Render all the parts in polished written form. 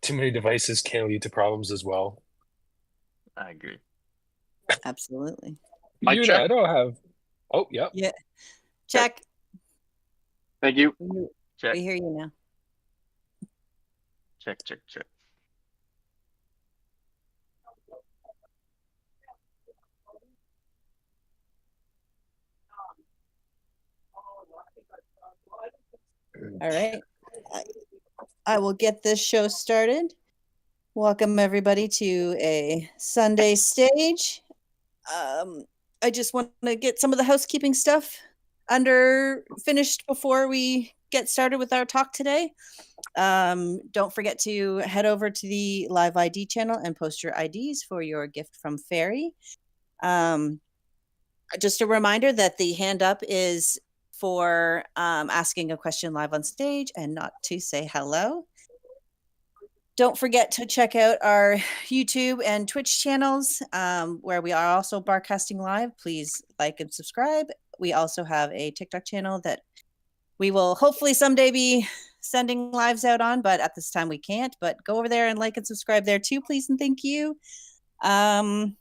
too many devices can lead to problems as well. I agree. Absolutely. Mic Yuna, check. I don't have. Oh, yep. Yeah. Okay. Check. Thank you. We Check, hear you now. check, check, check. All right. I, I will get this show started. Welcome everybody to a Sunday stage. I just want to get some of the housekeeping stuff under finished before we get started with our talk today. Don't forget to head over to the Live ID channel and post your IDs for your gift from Fairy. Just a reminder that the hand up is for asking a question live on stage and not to say hello. Don't forget to check out our YouTube and Twitch channels where we are also broadcasting live. Please like and subscribe. We also have a TikTok channel that we will hopefully someday be sending lives out on, but at this time we can't. But go over there and like and subscribe there too, please and thank you. And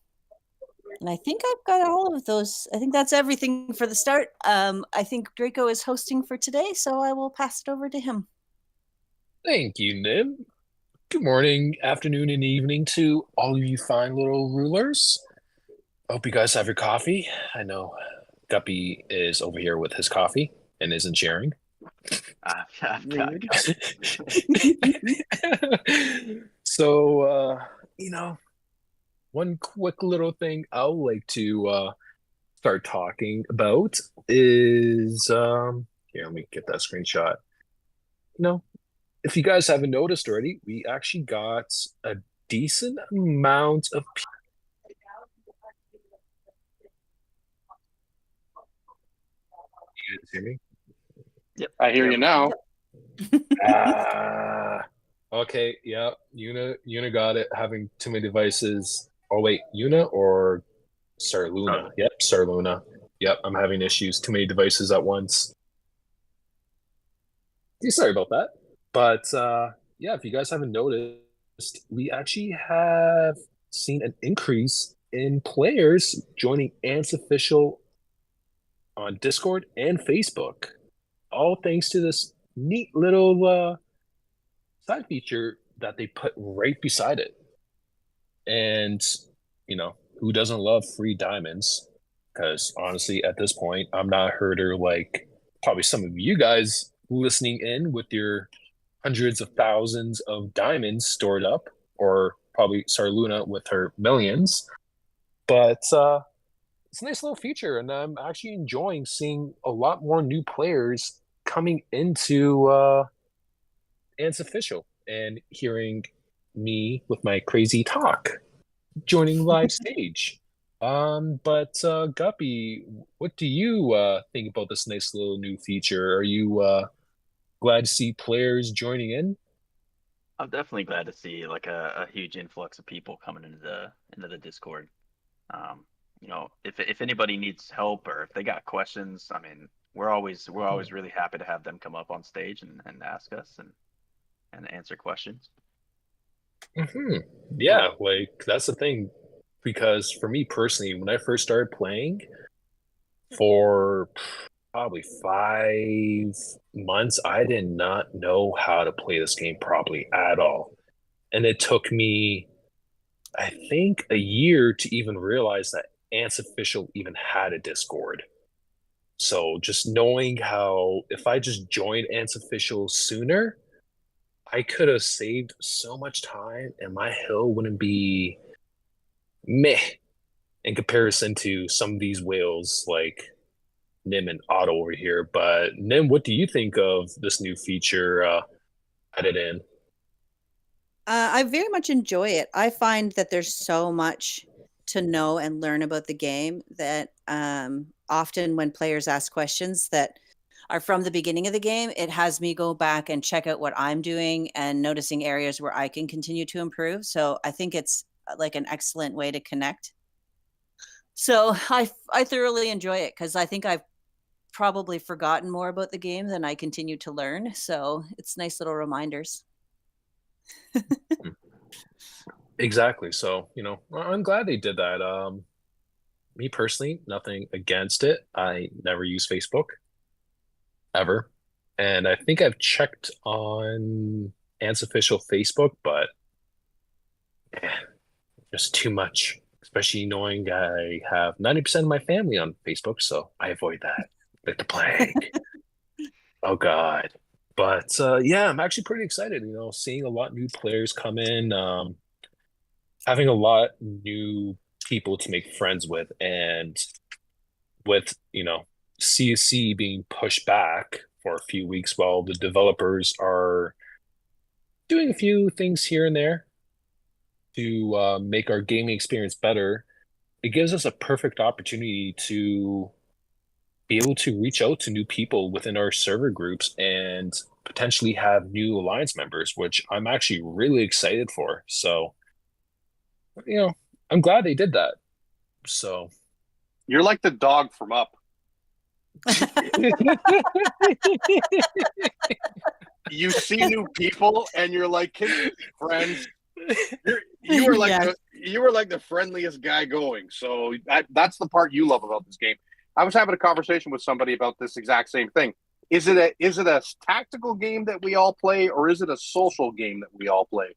I think I've got all of those. I think that's everything for the start. I think Draco is hosting for today, so I will pass it over to him. Thank you, Nim. Good morning, afternoon, and evening to all of you fine little rulers. Hope you guys have your coffee. I know Guppy is over here with his coffee and isn't sharing. I've got Rude. So, one quick little thing I would like to start talking about is here, let me get that screenshot. If you guys haven't noticed already, we actually got a decent amount of you guys hear me? Yep. I hear you now. Okay, yeah, Yuna got it. Having too many devices. Oh wait, Yuna or Sarluna? Yep, Sarluna. Yep, I'm having issues. Too many devices at once. Sorry about that. But yeah, if you guys haven't noticed, we actually have seen an increase in players joining Ants Official on Discord and Facebook. All thanks to this neat little side feature that they put right beside it. And, who doesn't love free diamonds? Because honestly, at this point, I'm not a herder like probably some of you guys listening in with your hundreds of thousands of diamonds stored up, or probably Sarluna with her millions. But it's a nice little feature, and I'm actually enjoying seeing a lot more new players coming into Ants Official and hearing me with my crazy talk joining live stage. But Guppy, what do you think about this nice little new feature? Are you glad to see players joining in? I'm definitely glad to see like a huge influx of people coming into the Discord. If anybody needs help or if they got questions, I mean, we're always really happy to have them come up on stage and ask us and answer questions. Yeah, like that's the thing. Because for me personally, when I first started playing for probably 5 months, I did not know how to play this game properly at all. And it took me, I think, a year to even realize that Ants Official even had a Discord. So just knowing how, if I just joined Ants Official sooner, I could have saved so much time and my hill wouldn't be meh in comparison to some of these whales like Nim and Otto over here. But Nim, what do you think of this new feature added in? I very much enjoy it. I find that there's so much to know and learn about the game that often when players ask questions that are from the beginning of the game, it has me go back and check out what I'm doing and noticing areas where I can continue to improve. So I think it's like an excellent way to connect. So I thoroughly enjoy it because I think I've probably forgotten more about the game than I continue to learn. So it's nice little reminders. exactly. So, I'm glad they did that. Me personally, nothing against it. I never use Facebook ever. And I think I've checked on Ant's official Facebook, but eh, just too much, especially knowing I have 90% of my family on Facebook, so I avoid that like the plague. Oh God. But yeah, I'm actually pretty excited, seeing a lot new players come in, having a lot new people to make friends with, and with, CSC being pushed back for a few weeks while the developers are doing a few things here and there to make our gaming experience better. It gives us a perfect opportunity to be able to reach out to new people within our server groups and potentially have new alliance members, which I'm actually really excited for. So, you know, I'm glad they did that. So, You're like the dog from Up. You see new people and you're like, can we be friends? You were like Yes. you were like the friendliest guy going. So that's the part you love about this game. I was having a conversation with somebody about this exact same thing. Is it a tactical game that we all play, or is it a social game that we all play?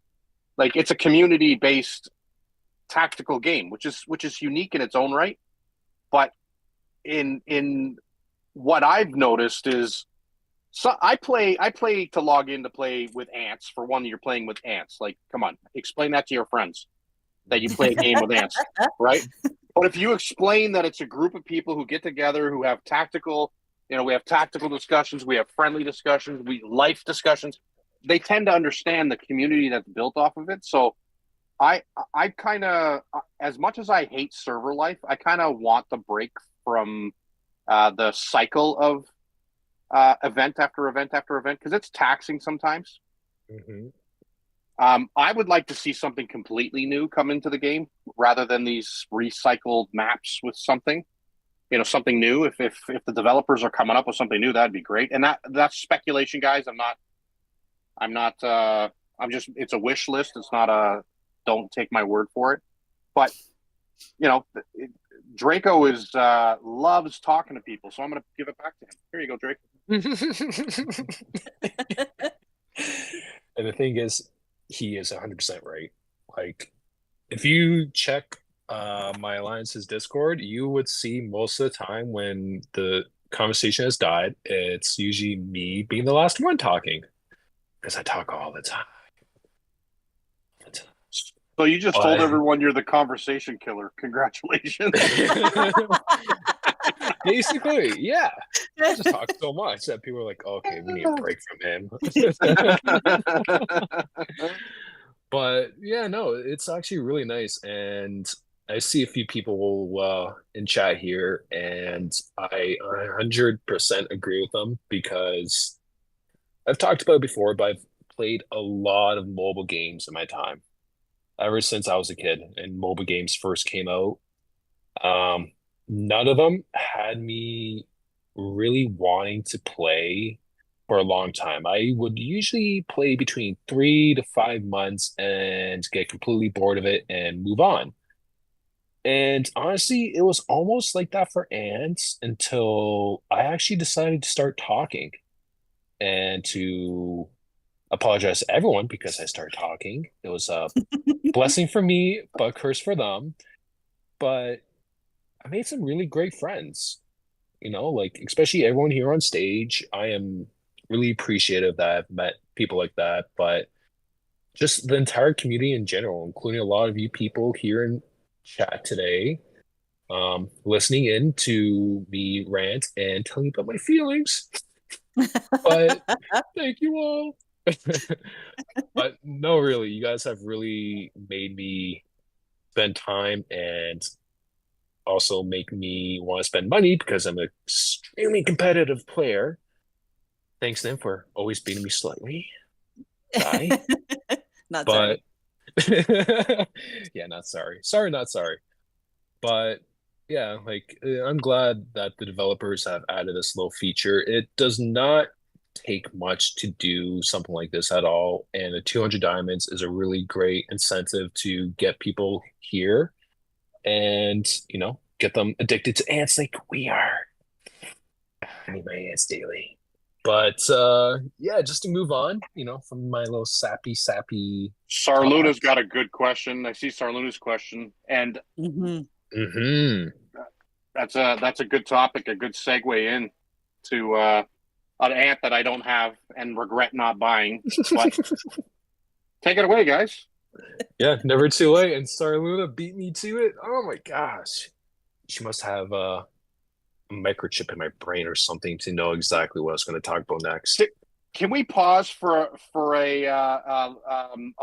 Like, it's a community based tactical game, which is unique in its own right. But in what I've noticed is, so I play to log in to play with ants. For one, you're playing with ants. Like, come on, explain that to your friends that you play a game with ants, right? But if you explain that it's a group of people who get together, who have tactical, we have tactical discussions, we have friendly discussions, we life discussions, they tend to understand the community that's built off of it. So I kind of, as much as I hate server life, I kind of want the break from the cycle of event after event after event, because it's taxing sometimes. mhm. I would like to see something completely new come into the game rather than these recycled maps with something, something new. If the developers are coming up with something new, that'd be great. And that's speculation, guys. I'm not. I'm just. It's a wish list. It's not a. Don't take my word for it. But you know, Draco is loves talking to people, so I'm going to give it back to him. Here you go, Draco. And the thing is, he is 100% right. Like, if you check my alliance's Discord, you would see most of the time when the conversation has died, it's usually me being the last one talking because I talk all the time. So you just told But everyone you're the conversation killer. Congratulations. basically, yeah, I just talk so much that people are like, okay, we need a break from him. But yeah, no, it's actually really nice. And I see a few people in chat here, and I 100% agree with them because I've talked about it before, but I've played a lot of mobile games in my time ever since I was a kid and mobile games first came out. Um, None of them had me really wanting to play for a long time. I would usually play between 3 to 5 months and get completely bored of it and move on. And honestly, it was almost like that for Ants until I actually decided to start talking and to apologize to everyone because I started talking. It was a blessing for me, but a curse for them. But I made some really great friends, like especially everyone here on stage. I am really appreciative that I've met people like that, but just the entire community in general, including a lot of you people here in chat today, listening in to me rant and telling you about my feelings. But thank you all. But no, really, you guys have really made me spend time and also make me want to spend money because I'm an extremely competitive player. Thanks to them for always beating me slightly. Bye. Not But sorry. yeah, not sorry. Sorry, not sorry. But yeah, like I'm glad that the developers have added this little feature. It does not take much to do something like this at all. And the 200 diamonds is a really great incentive to get people here and, get them addicted to ants like we are. I need my ants daily. But yeah, just to move on, from my little sappy. Sarluna's got a good question. I see Sarluna's question, and that's a good topic, a good segue in to an ant that I don't have and regret not buying. But take it away, guys. Yeah, never too late. And Sarluna beat me to it. Oh my gosh. She must have a microchip in my brain or something to know exactly what I was going to talk about next. Can we pause for a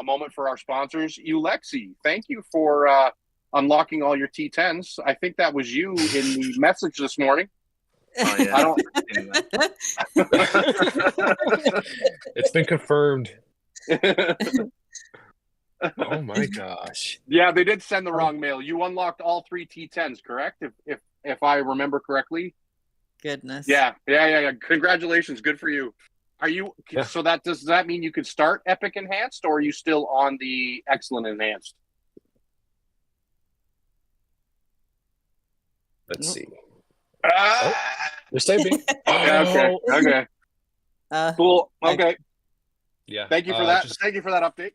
moment for our sponsors? Ulexi, thank you for unlocking all your T10s. I think that was you in the message this morning. Oh, yeah. I don't. It's been confirmed. Oh my gosh. Yeah, they did send the wrong mail. You unlocked all 3 T10s, correct? If I remember correctly. Goodness. Yeah. Congratulations, good for you. Are you? Yeah. So does that mean you could start Epic Enhanced, or are you still on the Excellent Enhanced? Let's see. Ah! They're saving. Yeah, okay. Cool. Okay. Yeah. Thank you for that. Thank you for that update.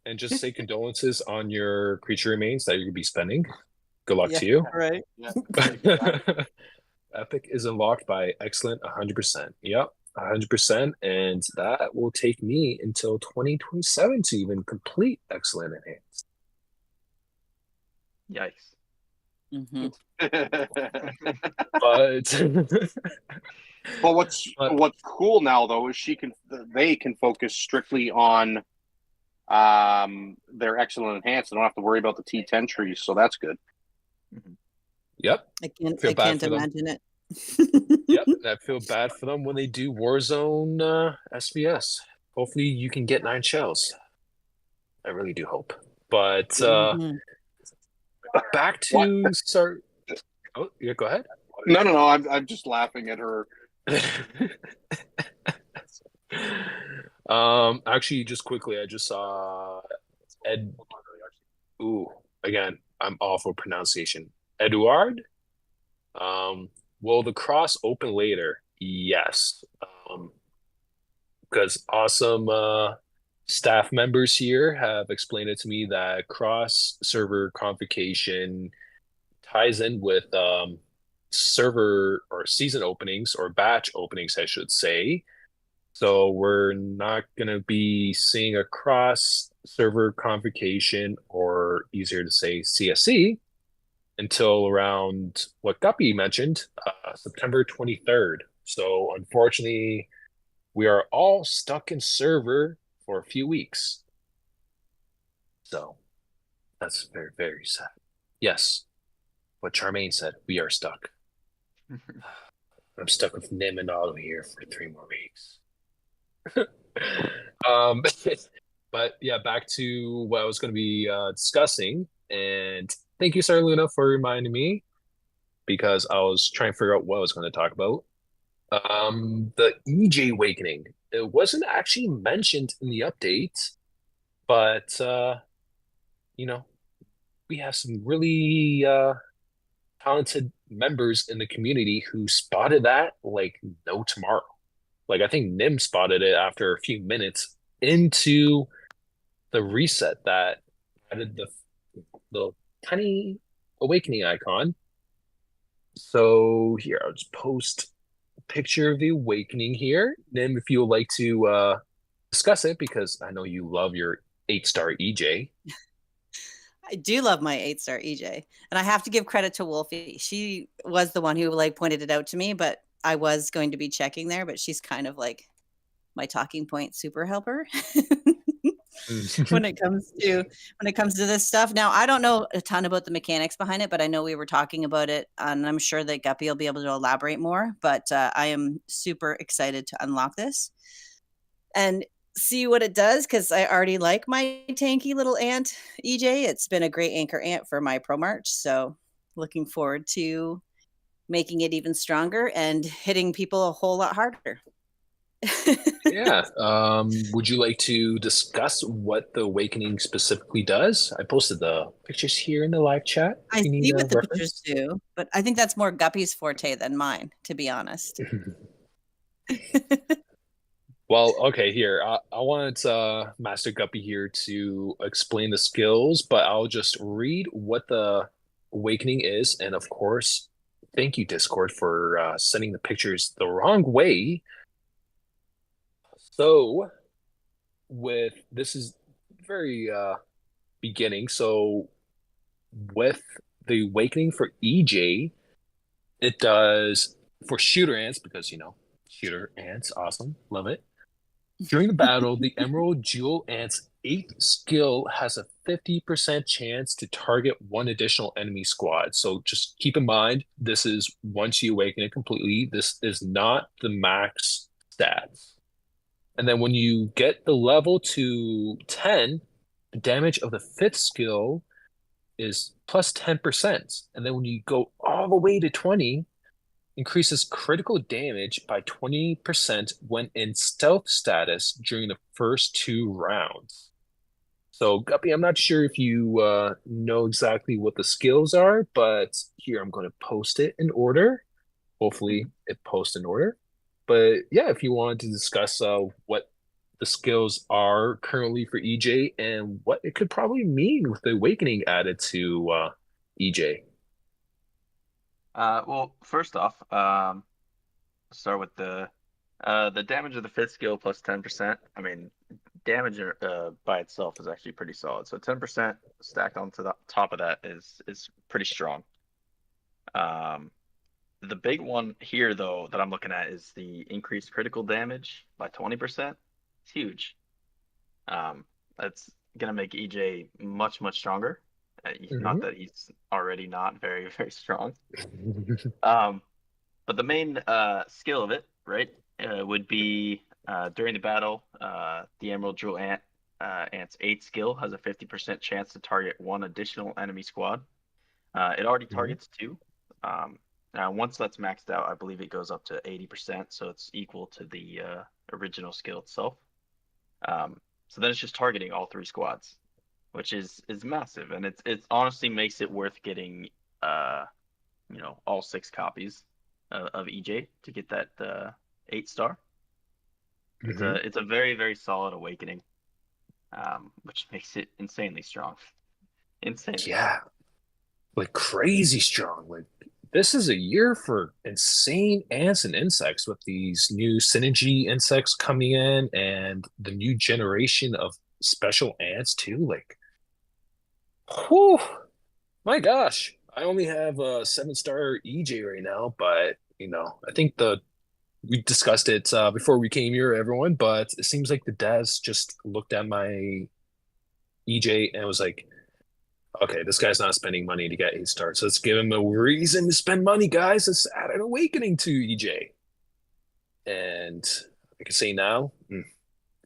And just say condolences on your creature remains that you're gonna be spending. Good luck to you. Right. Yeah. Epic is unlocked by Excellent 100%. Yep, 100%, and that will take me until 2027 to even complete Excellent Enhanced. Yikes. But what's cool now though is they can focus strictly on their Excellent Enhanced. They don't have to worry about the T10 trees, so that's good. Yep. I can't imagine it. Yep. I feel bad for them when they do Warzone SBS. Hopefully you can get 9 shells. I really do hope. But back to start. Oh, yeah, go ahead. No. I'm just laughing at her. Actually, just quickly, I just saw Ed. Ooh, again, I'm awful pronunciation. Eduard. Will the cross open later? Yes. Because awesome staff members here have explained it to me that cross server convocation ties in with server or season openings or batch openings, I should say. So we're not going to be seeing a cross server convocation, or easier to say CSC, until around what Guppy mentioned, September 23rd. So unfortunately, we are all stuck in server for a few weeks. So that's very, very sad. Yes, what Charmaine said, we are stuck. I'm stuck with Nim and Otto here for 3 more weeks. But yeah, back to what I was going to be discussing. And thank you, Sarluna, for reminding me, because I was trying to figure out what I was going to talk about. The EJ Awakening. It wasn't actually mentioned in the update, but we have some really talented members in the community who spotted that like no tomorrow. Like I think Nim spotted it after a few minutes into the reset that added the tiny awakening icon. So here, I'll just post a picture of the awakening here. Nim, if you would like to discuss it, because I know you love your 8-star EJ. I do love my 8-star EJ, and I have to give credit to Wolfie. She was the one who pointed it out to me, but I was going to be checking there, but she's kind of like my talking point super helper when it comes to this stuff. Now, I don't know a ton about the mechanics behind it, but I know we were talking about it, and I'm sure that Guppy will be able to elaborate more, but I am super excited to unlock this and see what it does, because I already like my tanky little ant EJ. It's been a great anchor ant for my Pro March, so looking forward to making it even stronger and hitting people a whole lot harder. Yeah. Would you like to discuss what the Awakening specifically does? I posted the pictures here in the live chat if I you need see a what the pictures reference. do, but I think that's more Guppy's forte than mine, to be honest. Well, okay, here. I want Master Guppy here to explain the skills, but I'll just read what the Awakening is. And of course, thank you, Discord, for sending the pictures the wrong way. So, with this is very beginning. So, with the Awakening for EJ, it does for shooter ants because shooter ants, awesome, love it. During the battle, the Emerald Jewel Ant's eighth skill has a 50% chance to target one additional enemy squad. So just keep in mind, this is once you awaken it completely. This is not the max stats. And then when you get the level to 10, the damage of the fifth skill is plus 10%. And then when you go all the way to 20, increases critical damage by 20% when in stealth status during the first 2 rounds. So, Guppy, I'm not sure if you know exactly what the skills are, but here I'm going to post it in order. Hopefully, it posts in order. But yeah, if you wanted to discuss what the skills are currently for EJ and what it could probably mean with the awakening added to EJ. Well, first off, start with the damage of the fifth skill plus 10%. I mean, damage by itself is actually pretty solid. So 10% stacked onto the top of that is pretty strong. The big one here though that I'm looking at is the increased critical damage by 20%. It's huge. That's gonna make EJ much stronger. Not Mhm. that he's already not very strong. Um, but the main skill of it, right, would be during the battle, the Emerald Jewel Ant's 8th skill has a 50% chance to target one additional enemy squad. It already Mhm. targets two. Now, once that's maxed out, I believe it goes up to 80%, so it's equal to the original skill itself. So then it's just targeting all 3 squads, which is massive, and it's honestly makes it worth getting all 6 copies of EJ to get that 8 star. Mhm. It's a very solid awakening, which makes it insanely strong. Insanely strong. Yeah, like crazy strong. Like this is a year for insane ants and insects with these new synergy insects coming in and the new generation of special ants too. Like, whew, my gosh. I only have a 7-star EJ right now, but I think the we discussed it before we came here, everyone, but it seems like the devs just looked at my EJ and was like, okay, this guy's not spending money to get 8 stars. So let's give him a reason to spend money, guys. Let's add an awakening to EJ. And I can say now, if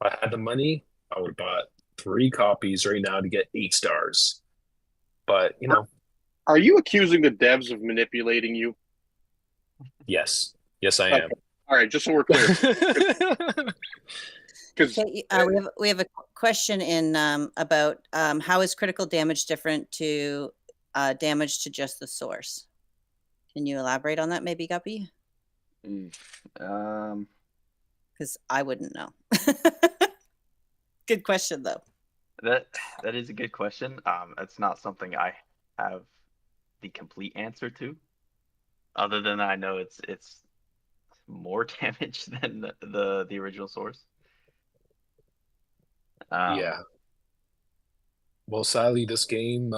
I had the money, I would have bought 3 copies right now to get 8 stars. But Are you accusing the devs of manipulating you? yes, yes, I Okay. am. All right, just so we're clear, because Okay, we have a question in about how is critical damage different to damage to just the source? Can you elaborate on that, maybe, Guppy? Um, Because I wouldn't know. Good question, though. that is a good question. It's not something I have the complete answer to. Other than I know it's more damage than the original source. Um, Yeah. Well, sadly, this game,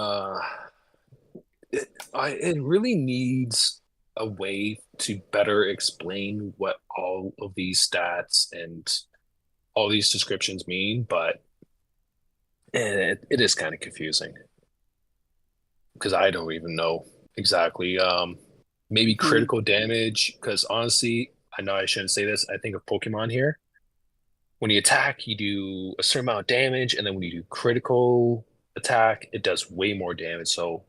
it really needs a way to better explain what all of these stats and all these descriptions mean, but it is kind of confusing because I don't even know exactly. Maybe critical damage, because honestly, I know I shouldn't say this. I think of Pokemon here. When you attack, you do a certain amount of damage, and then when you do critical attack, it does way more damage. So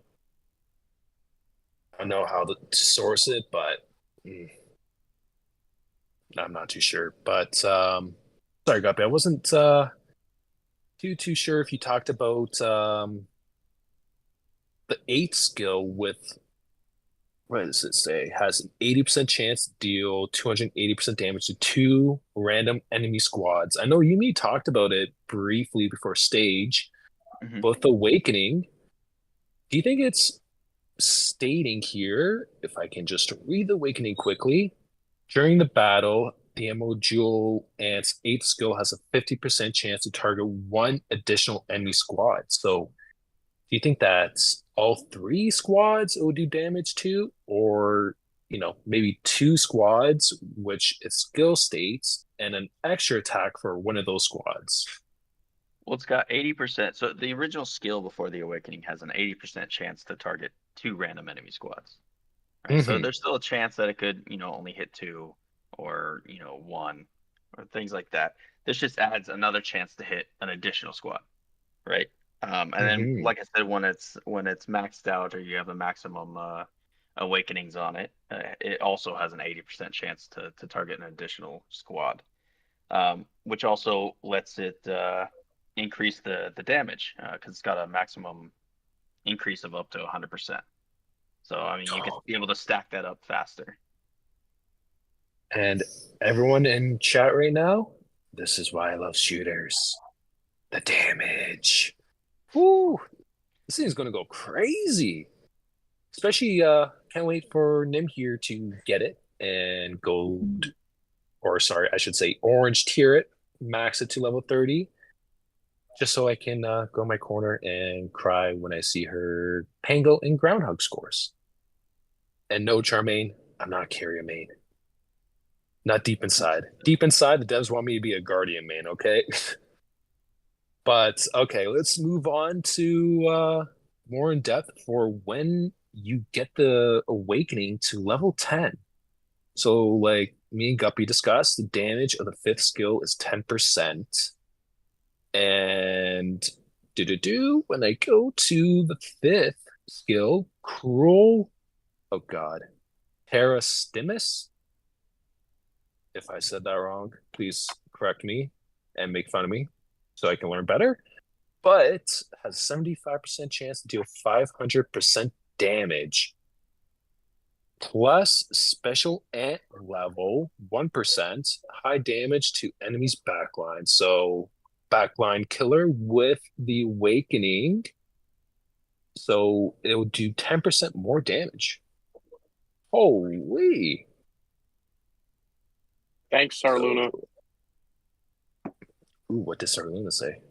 I don't know how to source it, but I'm not too sure. But sorry, Guppy, I wasn't too sure if you talked about the eighth skill with what does it say? Has an 80% chance to deal 280% damage to two random enemy squads. I know Yumi talked about it briefly before stage, Mhm. but the Awakening, do you think it's stating here, if I can just read the Awakening quickly, during the battle, the Emerald Jewel Ant's eighth skill has a 50% chance to target one additional enemy squad. So do you think that's all three squads it will do damage to, or maybe two squads, which its skill states, and an extra attack for one of those squads? Well, it's got 80%. So the original skill before the Awakening has an 80% chance to target two random enemy squads. Right. So Mm-hmm. there's still a chance that it could, only hit two or, one or things like that. This just adds another chance to hit an additional squad. Right. And then, Mm-hmm. like I said, when it's maxed out or you have the maximum awakenings on it, it also has an 80% chance to target an additional squad, which also lets it increase the damage because it's got a maximum increase of up to 100%. So I mean, you could be able to stack that up faster. And everyone in chat right now, this is why I love shooters. The damage. Woo! This thing's gonna go crazy. Especially, can't wait for Nim here to get it and gold, or sorry, I should say orange tier it, max it to level 30, just so I can go in my corner and cry when I see her Pango and Groundhog scores. And no, Charmaine, I'm not carrier main. Not deep inside. Deep inside, the devs want me to be a Guardian main, okay? But okay, let's move on to more in depth for when you get the Awakening to level 10. So, like me and Guppy discussed, the damage of the fifth skill is 10%. And when I go to the fifth skill, Cruel, oh God, Terra Stimus. If I said that wrong, please correct me and make fun of me so I can learn better. But has 75% chance to deal 500% damage plus special ant level 1% high damage to enemies backline. So backline killer with the Awakening. So it'll do 10% more damage. Holy. Thanks, Sarluna. Ooh, what did Sarluna say?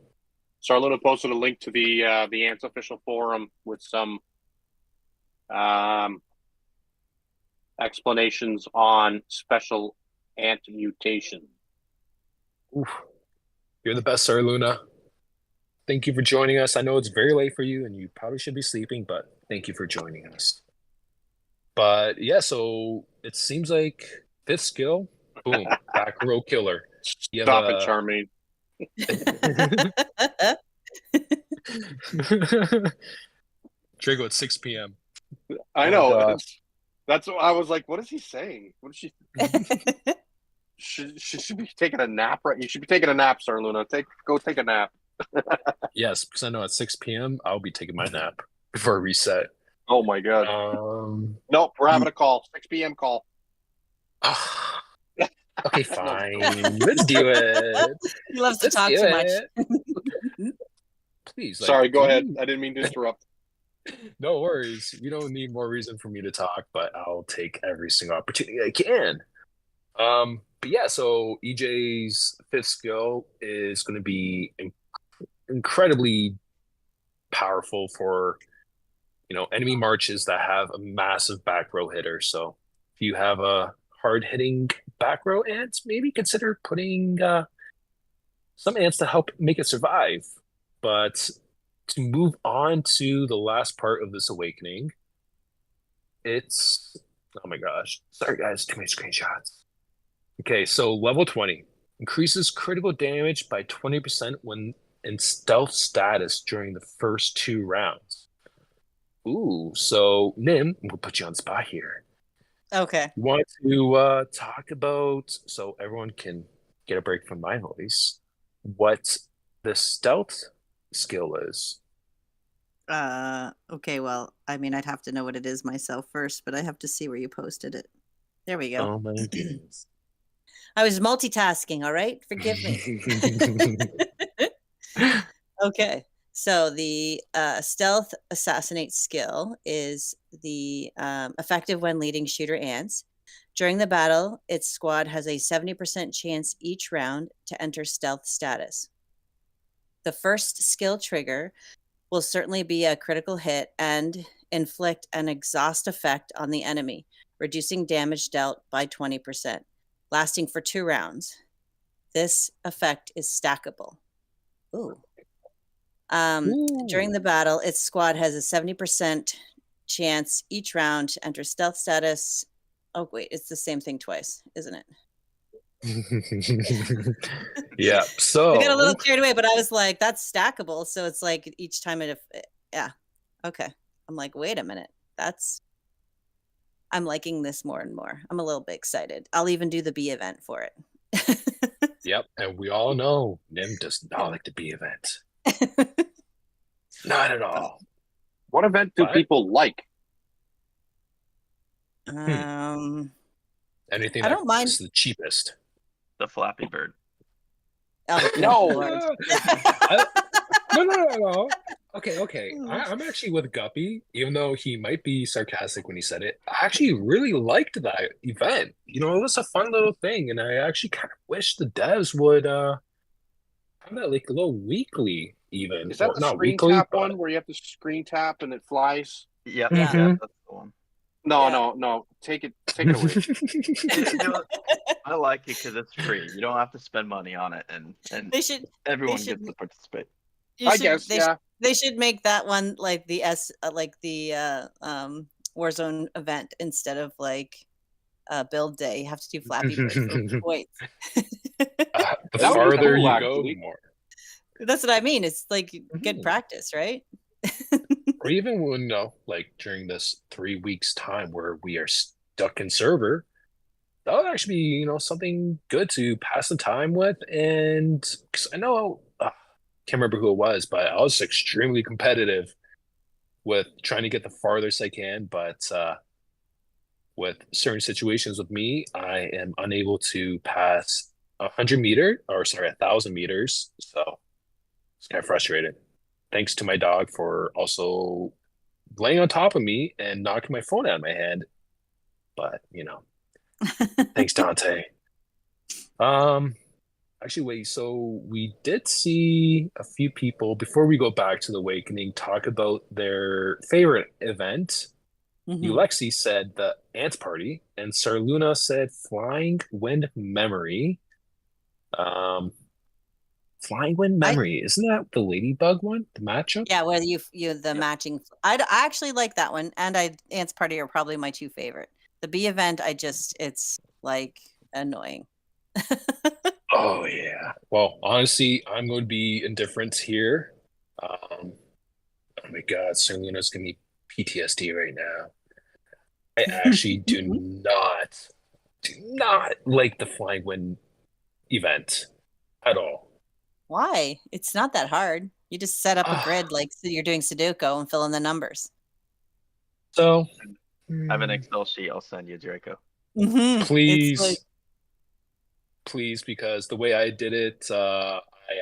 Sarluna posted a link to the Ants official forum with some explanations on special ant mutation. Oof. You're the best, Sarluna. Thank you for joining us. I know it's very late for you and you probably should be sleeping, but thank you for joining us. But yeah, so it seems like fifth skill, boom, back row killer. Stop it, Charmaine. Trigo at 6 p.m. I know. That's what I was like. What is he saying? What is she? She should be taking a nap, right? You should be taking a nap, Sarluna. Go take a nap. Yes, because I know at 6 p.m. I'll be taking my nap before I reset. Oh my God. Nope, we're having a call. 6 p.m. call. Okay, fine. Let's do it. He loves to talk too much. Please. Sorry, go ahead. I didn't mean to interrupt. No worries. You don't need more reason for me to talk, but I'll take every single opportunity I can. But yeah, so EJ's fifth skill is going to be incredibly powerful for enemy marches that have a massive back row hitter. So if you have a hard hitting back row ants, maybe consider putting some ants to help make it survive. But to move on to the last part of this Awakening, it's oh my gosh, sorry guys, too many screenshots. Okay, so level 20 increases critical damage by 20% when in stealth status during the first 2 rounds. Ooh, so Nim, we'll put you on the spot here. Okay. You want to talk about, so everyone can get a break from my voice, what the stealth skill is? Okay, well, I mean, I'd have to know what it is myself first, but I have to see where you posted it. There we go. Oh my goodness. I was multitasking, all right? Forgive me. Okay. So the stealth assassinate skill is the effective when leading shooter ants. During the battle, its squad has a 70% chance each round to enter stealth status. The first skill trigger will certainly be a critical hit and inflict an exhaust effect on the enemy, reducing damage dealt by 20%, lasting for 2 rounds. This effect is stackable. Ooh. During the battle, its squad has a 70% chance each round to enter stealth status. Oh, wait, it's the same thing twice, isn't it? Yeah. I got a little So carried away, but I was like, that's stackable. So it's like each time yeah. Okay. I'm like, wait a minute. I'm liking this more and more. I'm a little bit excited. I'll even do the B event for it. yep, and we all know Nim does not like the B event. Not at all. What event do But people like? anything I don't mind. that's the cheapest. The Flappy Bird. Oh, good No. Lord. No. Okay. I'm actually with Guppy, even though he might be sarcastic when he said it. I actually really liked that event. You know, it was a fun little thing, and I actually kind of wish the devs would have that like a little weekly even. Is that Well, the not screen weekly, tap but one where you have to screen tap and it flies? Yep, Yeah. yeah, that's the one. No, Yeah. no. Take it away. I like it because it's free. You don't have to spend money on it, and everyone gets to participate. They should make that one like the Warzone event instead of like build day. You have to do Flappy Bird for points. The That would be farther cool, you actually. go, the more. That's what I mean. It's like good practice, right? Or even when like during this 3 weeks time where we are stuck in server, that would actually be something good to pass the time with. And because I know can't remember who it was, but I was extremely competitive with trying to get the farthest I can. But with certain situations with me, I am unable to pass 1,000 meters. So it's kind of frustrated. Thanks to my dog for also laying on top of me and knocking my phone out of my hand. But thanks, Dante. Actually, wait. So we did see a few people before we go back to the Awakening talk about their favorite event. Ulexi said the Ants Party, and Sarluna said Flying Wind Memory. Flying Wind Memory, isn't that the Ladybug one? The matchup? Yeah, where you the matching. I actually like that one, and Ants Party are probably my 2 favorite. The B event, it's like annoying. Oh yeah. Well, honestly, I'm going to be indifferent here. Oh my God, Sarluna's gonna be PTSD right now. I actually do not like the Flying Wind event at all. Why? It's not that hard. You just set up a grid like you're doing Sudoku and fill in the numbers. So I have an Excel sheet. I'll send you, Draco. please, please, because the way I did it, I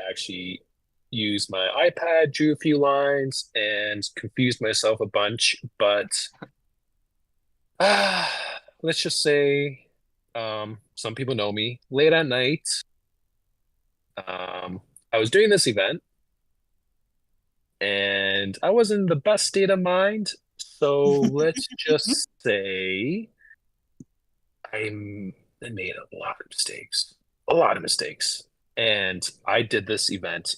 actually used my iPad, drew a few lines, and confused myself a bunch. But let's just say, some people know me. Late at night, I was doing this event, and I was in the best state of mind. So let's just say I made a lot of mistakes. And I did this event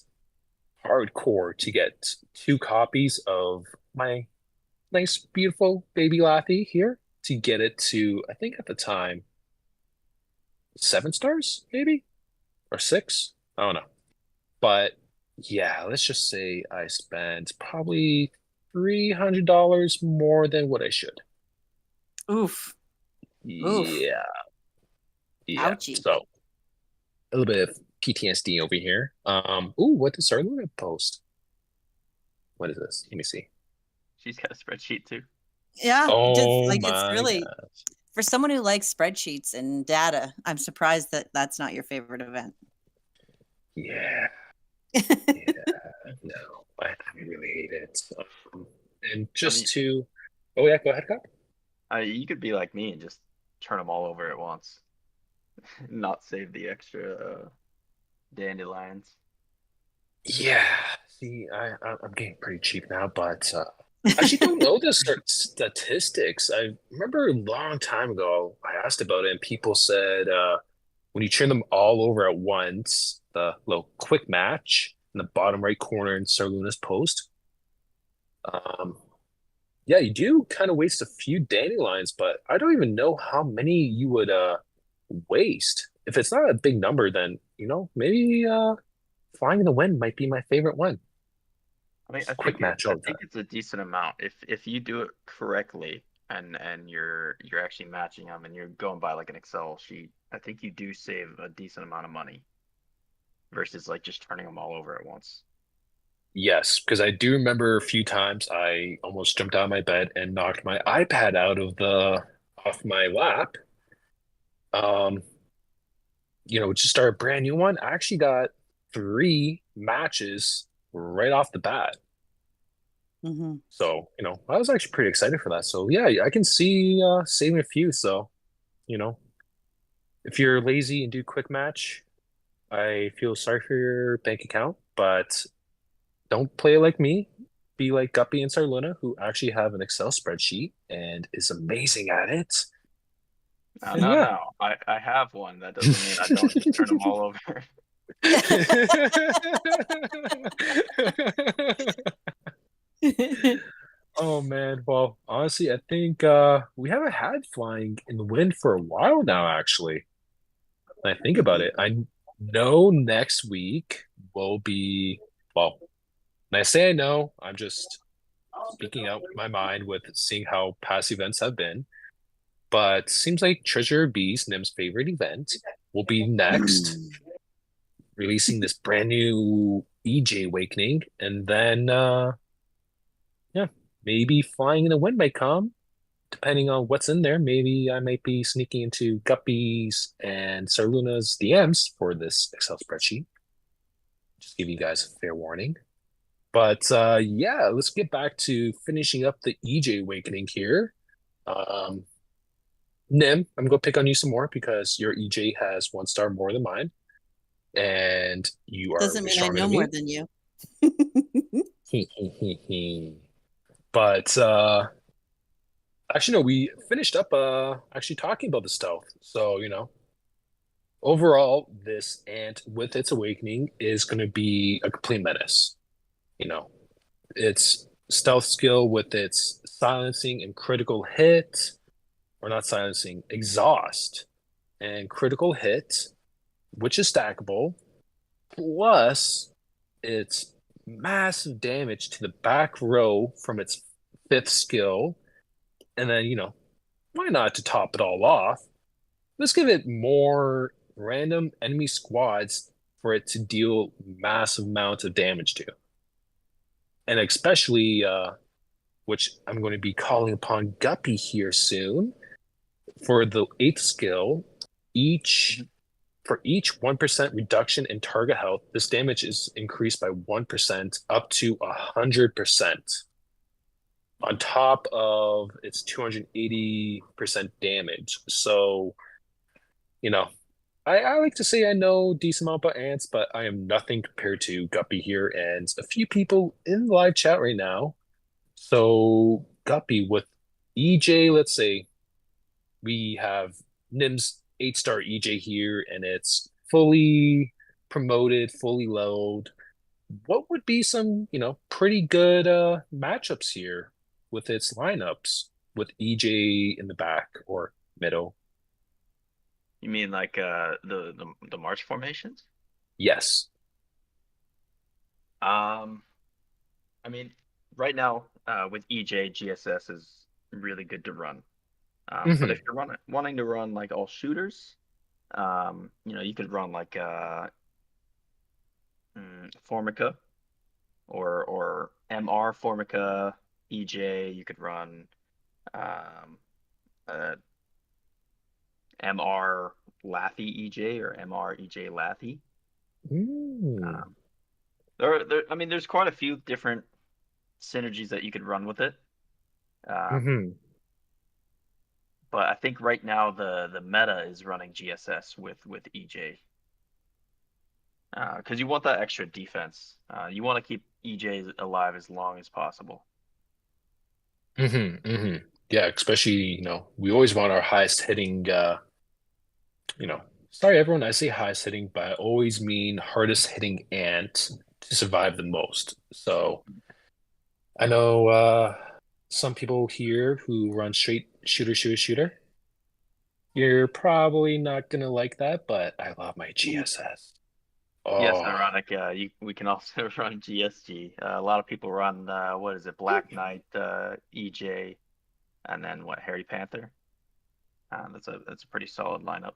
hardcore to get 2 copies of my nice, beautiful baby Lathy here to get it to, I think at the time, 7 stars, maybe? Or 6? I don't know. But yeah, let's just say I spent probably $300 more than what I should. Oof. Oof. Yeah. Yeah. Ouchie. So a little bit of PTSD over here. Ooh, what did Sarluna post? What is this? Let me see. She's got a spreadsheet too. Yeah, just Oh like it's my really God. for someone who likes spreadsheets and data. I'm surprised that that's not your favorite event. Yeah. No, I really hate it. And I just mean, to, oh yeah, go ahead, Cup. you could be like me and just turn them all over at once, not save the extra dandelions. Yeah. See, I'm getting pretty cheap now, but I actually don't know the statistics. I remember a long time ago I asked about it, and people said when you turn them all over at once, the little quick match in the bottom right corner in Sir Luna's post. Um, yeah, you do kind of waste a few dandelions, but I don't even know how many you would waste. If it's not a big number, then maybe flying in the wind might be my favorite one. I mean, Just quick match I all the think time. it's a decent amount if you do it correctly and you're actually matching them and you're going by like an Excel sheet. I think you do save a decent amount of money versus like just turning them all over at once. Yes, because I do remember a few times I almost jumped out of my bed and knocked my iPad out of the off my lap. Um, just start a brand new one. I actually got 3 matches right off the bat. Hmm. So, I was actually pretty excited for that. So yeah, I can see saving a few. So, you know, if you're lazy and do quick match, I feel sorry for your bank account, but don't play like me. Be like Guppy and Sarluna, who actually have an Excel spreadsheet and is amazing at it. No, And no, yeah. no. I have one. That doesn't mean I don't just turn them all over. Oh man, well, honestly, I think we haven't had flying in the wind for a while now, actually. When I think about it, I know next week will be, well, when I say I know, I'm just speaking out my mind with seeing how past events have been. But seems like Treasure Beast, Nim's favorite event, will be next, releasing this brand new EJ Awakening, and then yeah, maybe Flying in the Wind might come, depending on what's in there. Maybe I might be sneaking into Guppy's and Sarluna's DMs for this Excel spreadsheet. Just give you guys a fair warning. But yeah, let's get back to finishing up the EJ Awakening here. Um, Nim, I'm gonna pick on you some more because your EJ has 1 star more than mine, and you are Doesn't way mean I stronger know than more me. than you. But actually, no, we finished up actually talking about the stealth. So, overall, this ant with its awakening is going to be a complete menace. You know, its stealth skill with its silencing and critical hit, or not silencing, exhaust and critical hit, which is stackable, plus its massive damage to the back row from its 5th skill. And then, why not to top it all off? Let's give it more random enemy squads for it to deal massive amounts of damage to. And especially, which I'm going to be calling upon Guppy here soon, for the 8th skill, each for each 1% reduction in target health, this damage is increased by 1% up to 100% on top of its 280% damage. So, you know, I like to say I know a decent amount about ants, but I am nothing compared to Guppy here and a few people in the live chat right now. So, Guppy with EJ, let's say we have Nim's 8-star EJ here, and it's fully promoted, fully load. What would be some, pretty good matchups here with its lineups with EJ in the back or middle? You mean like the March formations? Yes. Um, I mean, right now with EJ, GSS is really good to run. But Hmm. if you're wanting to run like all shooters, you could run like Formica or MR Formica, EJ. You could run um, uh, MR Lathy EJ or MR EJ Lathy. Mm. Um, I mean, there's quite a few different synergies that you could run with it. Um, Hmm. but I think right now the meta is running GSS with EJ because you want that extra defense. You want to keep EJ alive as long as possible. Hmm. Hmm. Yeah, especially, we always want our highest hitting, sorry everyone, I say highest hitting, but I always mean hardest hitting ant to survive the most. So I know some people here who run straight shooter, shooter, shooter. You're probably not gonna like that, but I love my GSS. Yes, Oh, ironic. We can also run GSG. A lot of people run what is it, Black Knight, EJ, and then what, Harry Panther. That's a pretty solid lineup.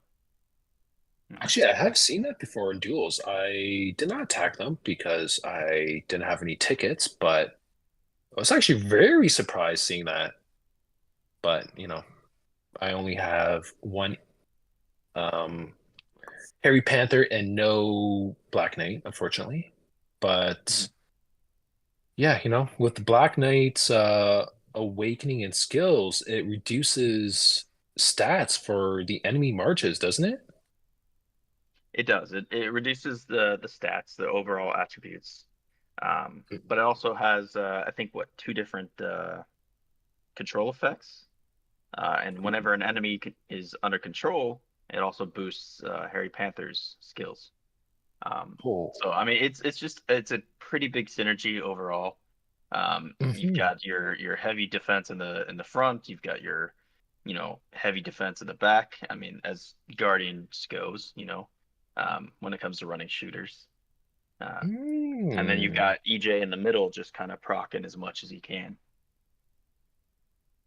Mm. actually, I have seen that before in duels. I did not attack them because I didn't have any tickets, but I was actually very surprised seeing that. But, I only have one um Harry Panther and no Black Knight, unfortunately. Mhm. But yeah, with the Black Knight's awakening and skills, it reduces stats for the enemy marches, doesn't it? It does. It reduces the stats, the overall attributes. But it also has I think what, two different control effects. And whenever an enemy is under control, it also boosts Harry Panther's skills. Oh. So I mean, it's a pretty big synergy overall. You've Hmm. got your heavy defense in the front. You've got your heavy defense in the back. I mean, as Guardians goes, when it comes to running shooters. And then you've Mm. got EJ in the middle, just kind of procking as much as he can.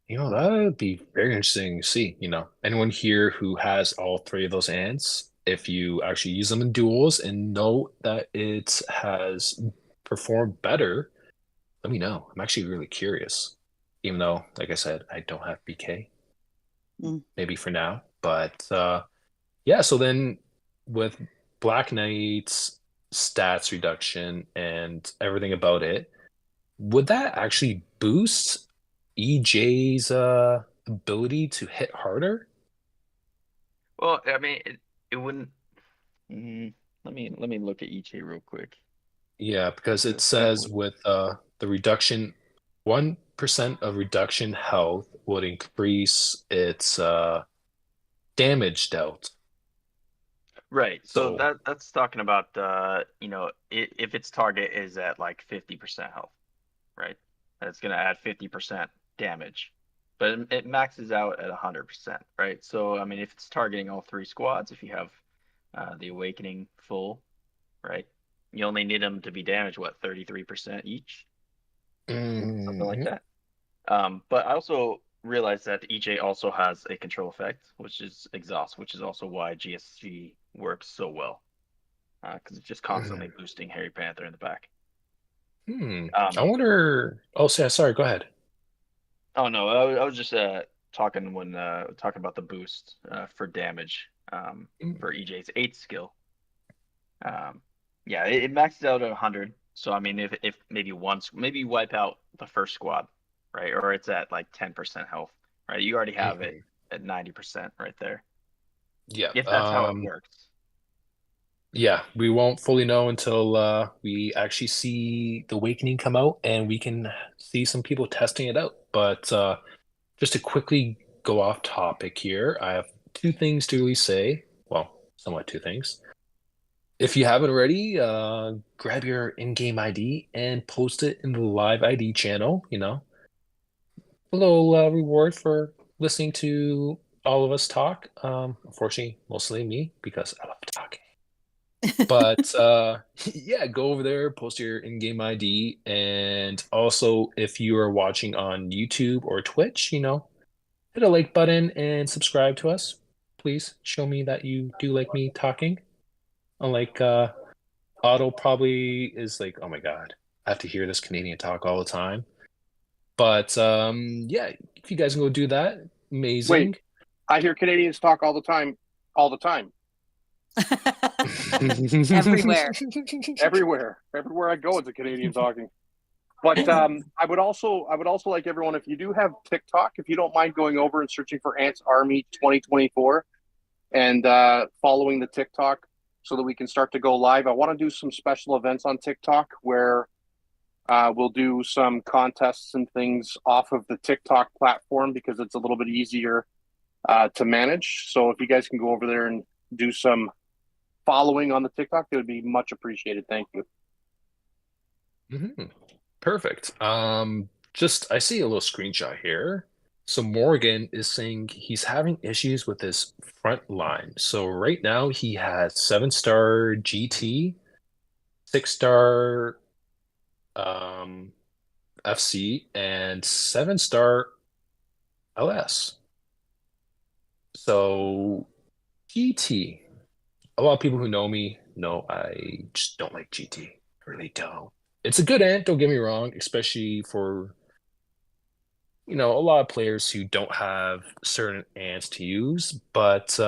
That would be very interesting to see. Anyone here who has all three of those ants, if you actually use them in duels and know that it has performed better, let me know. I'm actually really curious. Even though, like I said, I don't have BK, Mm. maybe for now. But yeah, so then with Black Knight's stats reduction and everything about it, would that actually boost EJ's ability to hit harder? Well, I mean, it wouldn't. Mm, let me look at EJ real quick. Yeah, because it That says would with the reduction, 1% of reduction health would increase its damage dealt. Right. So So, that's talking about if its target is at like 50% health, right? That's gonna add 50% damage. But it maxes out at 100%, right? So I mean, if it's targeting all three squads, if you have the Awakening full, right? You only need them to be damaged, what, 33% each, something like mhm. that. But I also realized that EJ also has a control effect, which is exhaust, which is also why GSG works so well, because it's just constantly boosting Harry Panther in the back. I Um, wonder. Oh, sorry, go ahead. oh no, I was just talking about the boost for damage for EJ's eighth skill. Um, yeah, it maxes out at 100. So I mean, if maybe once, maybe you wipe out the first squad, right? Or it's at like 10% health, right? You already have it Mhm. at 90% right there. Yeah. If that's how it works. Yeah, we won't fully know until we actually see the Awakening come out and we can see some people testing it out. But just to quickly go off topic here, I have two things to really say. Well, somewhat two things. If you haven't already, grab your in-game ID and post it in the live ID channel. A little reward for listening to all of us talk. Unfortunately, mostly me because I love talking. But yeah, go over there, post your in-game ID, and also if you are watching on YouTube or Twitch, hit a like button and subscribe to us. Please show me that you do like me talking. Unlike Otto probably is like, oh my God, I have to hear this Canadian talk all the time. But yeah, if you guys can go do that, Wait, amazing. I hear Canadians talk all the time, all the time, Everywhere. everywhere I go, it's a Canadian talking. But I would also like everyone, if you do have TikTok, if you don't mind going over and searching for Ants Army 2024 and following the TikTok so that we can start to go live. I want to do some special events on TikTok where we'll do some contests and things off of the TikTok platform because it's a little bit easier to manage. So if you guys can go over there and do some following on the TikTok, it would be much appreciated. Thank you. Perfect. Just I see a little screenshot here. So Morgan is saying he's having issues with his front line. So right now he has 7-star GT, 6-star FC, and 7-star LS. So GT, a lot of people who know me know I just don't like GT. I really don't. It's a good ant, don't get me wrong, especially for a lot of players who don't have certain ants to use. But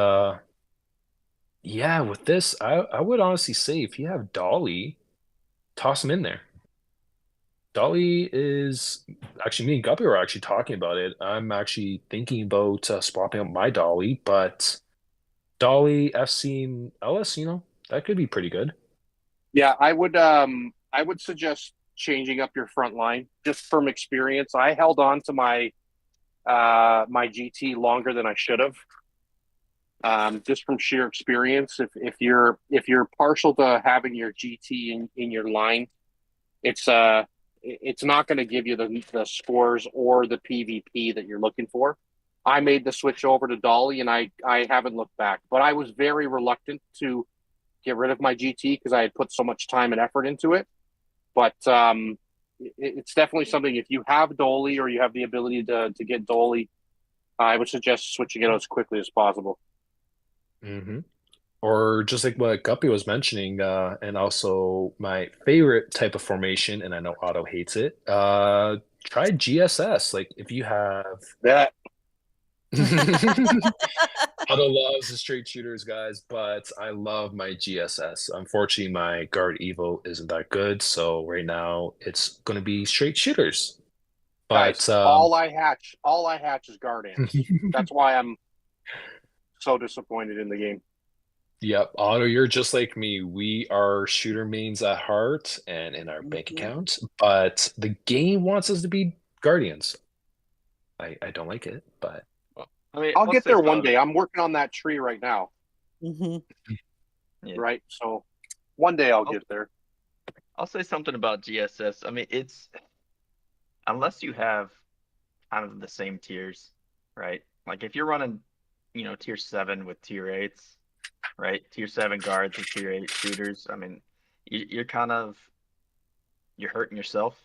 yeah, with this, I would honestly say if you have Dolly, toss him in there. Dolly is actually, me and Guppy were actually talking about it. I'm actually thinking about swapping out my Dolly, but Dolly, FC, and LS, that could be pretty good. Yeah, I would suggest changing up your front line just from experience. I held on to my my GT longer than I should have. Just from sheer experience. If you're partial to having your GT in your line, it's not going to give you the scores or the PvP that you're looking for. I made the switch over to Dolly and I haven't looked back, but I was very reluctant to get rid of my GT because I had put so much time and effort into it. But it's definitely something, if you have Dolly or you have the ability to get Dolly, I would suggest switching it out as quickly as possible. Or just like what Guppy was mentioning, and also my favorite type of formation, and I know Otto hates it, try GSS. Like if you have That Otto loves the straight shooters, guys, but I love my GSS. Unfortunately, my Guard Evo isn't that good, so right now it's going to be straight shooters. But guys, all I hatch is guard ants. That's why I'm so disappointed in the game. yep, Otto, you're just like me. We are shooter mains at heart and in our bank account, but the game wants us to be Guardians. I don't like it, but I mean, I'll let's get say there one something. day. I'm working on that tree right now, Mhm. Yeah. right? So one day I'll get there. I'll say something about GSS. I mean, it's unless you have kind of the same tiers, right? Like if you're running, tier 7 with tier 8s, right? Tier 7 guards with tier 8 shooters. I mean, you're kind of you're hurting yourself.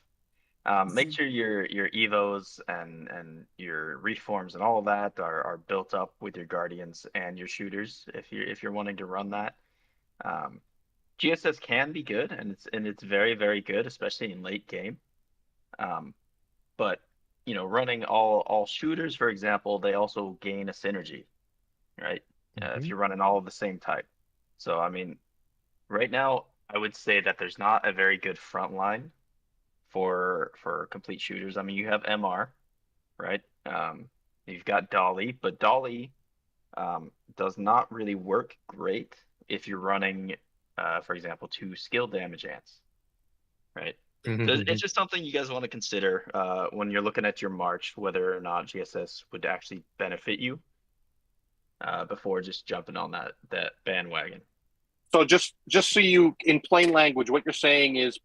Make sure your evos and your reforms and all of that are built up with your guardians and your shooters if you're wanting to run that. GSS can be good and it's very, very good, especially in late game. But running all shooters, for example, they also gain a synergy, right? If you're running all of the same type. So I mean, right now I would say that there's not a very good front line for complete shooters. I mean, you have MR, right? You've got Dolly, but Dolly does not really work great if you're running, for example, 2 skill damage ants, right? So it's just something you guys want to consider when you're looking at your March, whether or not GSS would actually benefit you before just jumping on that bandwagon. So just so you, in plain language, what you're saying is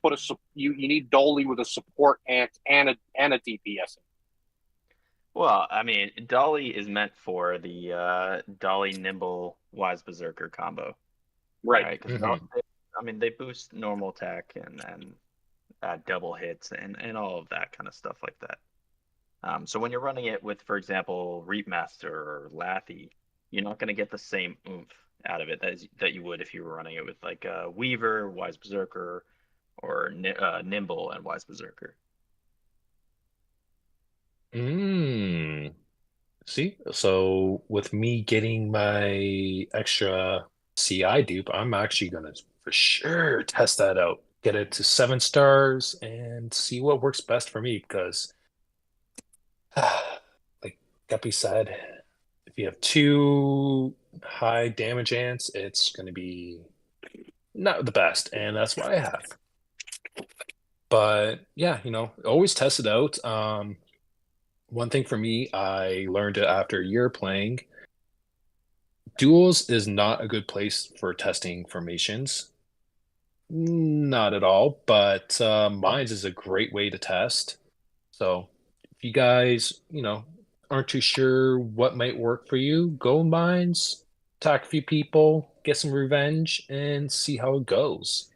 you need Dolly with a support ant and a DPS. Well, I mean, Dolly is meant for the Dolly Nimble Wise Berserker combo, Right. Because I mean, they boost normal attack and double hits and all of that kind of stuff like that. So when you're running it with, for example, Reapmaster or Lathy, you're not going to get the same oomph out of it that you would if you were running it with like Weaver, Wise Berserker, or Nimble and Wise Berserker. Mm. See, so with me getting my extra CI dupe, I'm actually gonna for sure test that out. Get it to 7 stars and see what works best for me because, like Guppy said, if you have two high damage ants, it's gonna be not the best, and that's what I have. But yeah, always test it out. One thing for me, I learned it after a year playing. Duels is not a good place for testing formations. Not at all, but Mines is a great way to test. So if you guys, aren't too sure what might work for you, go Mines, attack a few people, get some revenge, and see how it goes.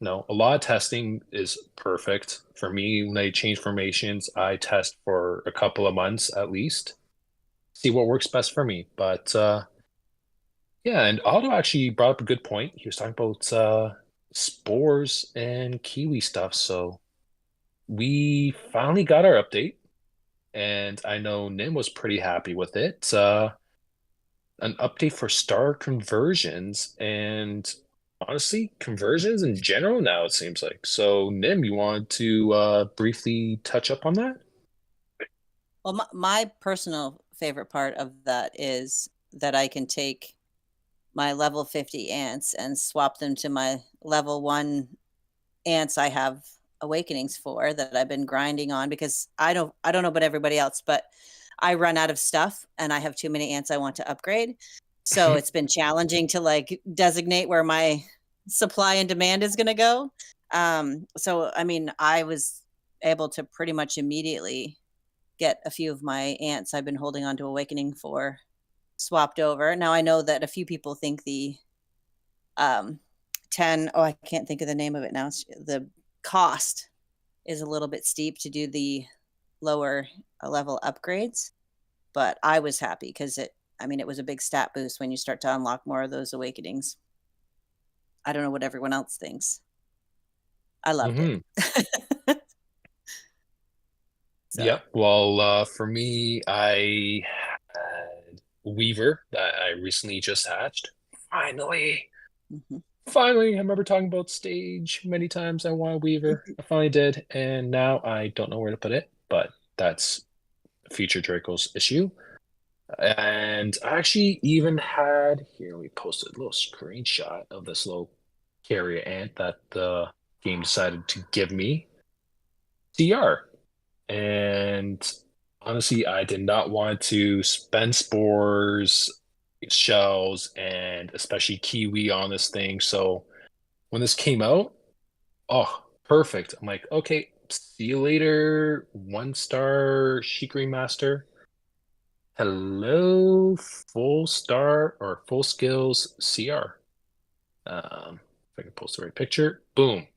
A lot of testing is perfect. For me, when I change formations, I test for a couple of months at least, see what works best for me. But yeah, and Otto actually brought up a good point. He was talking about spores and kiwi stuff. So we finally got our update, and I know Nim was pretty happy with it. An update for star conversions and honestly, conversions in general now, it seems like. So, Nim, you want to briefly touch up on that? Well, my personal favorite part of that is that I can take my level 50 ants and swap them to my level 1 ants I have awakenings for that I've been grinding on because I don't know about everybody else, but I run out of stuff and I have too many ants I want to upgrade. So it's been challenging to like designate where my supply and demand is going to go. So I mean, I was able to pretty much immediately get a few of my ants I've been holding on to awakening for swapped over. Now I know that a few people think the 10, I can't think of the name of it now. The cost is a little bit steep to do the lower level upgrades, but I was happy because it was a big stat boost when you start to unlock more of those awakenings. I don't know what everyone else thinks. I loved it. So. Yep. Well, for me, I had Weaver that I recently just hatched. Finally. Finally, I remember talking about stage many times. I want a Weaver. I finally did, and now I don't know where to put it, but that's future Draco's issue. And I actually even had here. We posted a little screenshot of this little carrier ant that the game decided to give me. CR. And honestly, I did not want to spend spores, shells, and especially kiwi on this thing. So when this came out, oh, perfect. I'm like, okay, see you later, 1-star Shikri Master. Hello, full star or full skills CR. If I can post the right picture, boom,